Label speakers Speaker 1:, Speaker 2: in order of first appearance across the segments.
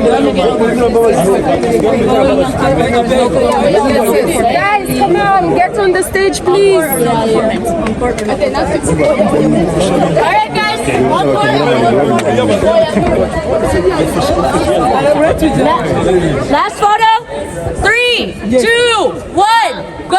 Speaker 1: Guys, come on, get on the stage, please. All right, guys, one more. Last photo. 3, 2, 1, go.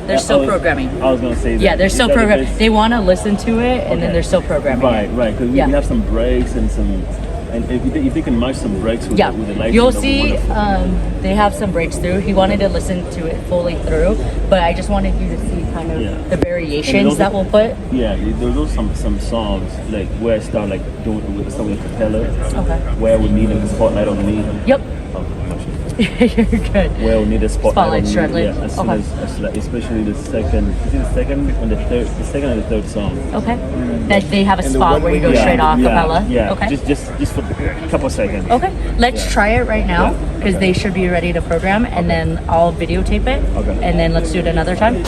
Speaker 1: They're still programming.
Speaker 2: I was gonna say that.
Speaker 1: Yeah, they're still programming. They want to listen to it, and then they're still programming.
Speaker 2: Right, right. Because we have some breaks and some, and if they can match some breaks with the live,
Speaker 1: you'll see. They have some breaks through. He wanted to listen to it fully through, but I just wanted you to see kind of the variations that we'll put.
Speaker 2: Yeah, there's also some songs like where I start like doing with capella.
Speaker 1: Okay.
Speaker 2: Where we need a spotlight on me.
Speaker 1: Yep. You're good.
Speaker 2: Well, we need a spotlight
Speaker 1: struggling.
Speaker 2: Yeah, as soon as especially the second and the third song.
Speaker 1: Okay. That they have a spot where you go straight a cappella.
Speaker 2: Yeah.
Speaker 1: Okay.
Speaker 2: Just for a couple seconds.
Speaker 1: Okay. Let's try it right now because they should be ready to program, and then I'll videotape it.
Speaker 2: Okay.
Speaker 1: And then let's do it another time.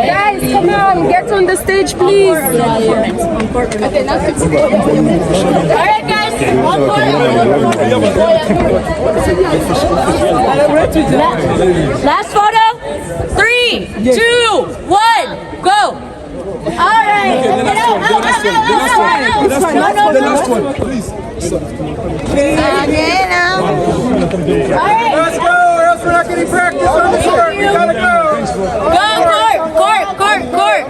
Speaker 3: Guys, come on, get on the stage, please.
Speaker 1: All right, guys. One more. Last photo. 3, 2, 1, go. All right.
Speaker 4: The last one, please.
Speaker 3: Let's go, or else we're not getting practice on the court. We gotta go.
Speaker 1: Go, court.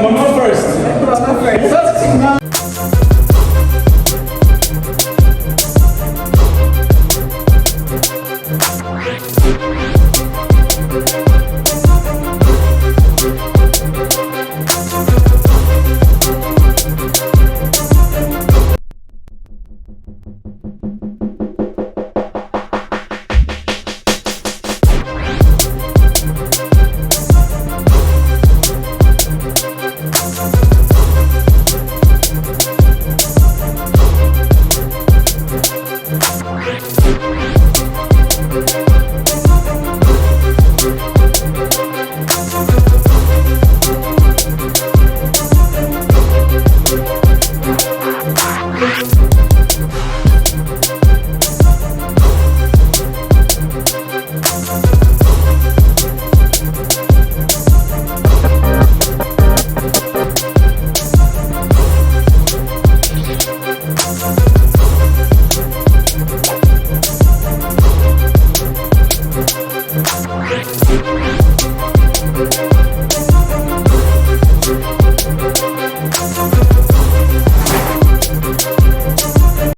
Speaker 4: Mama first.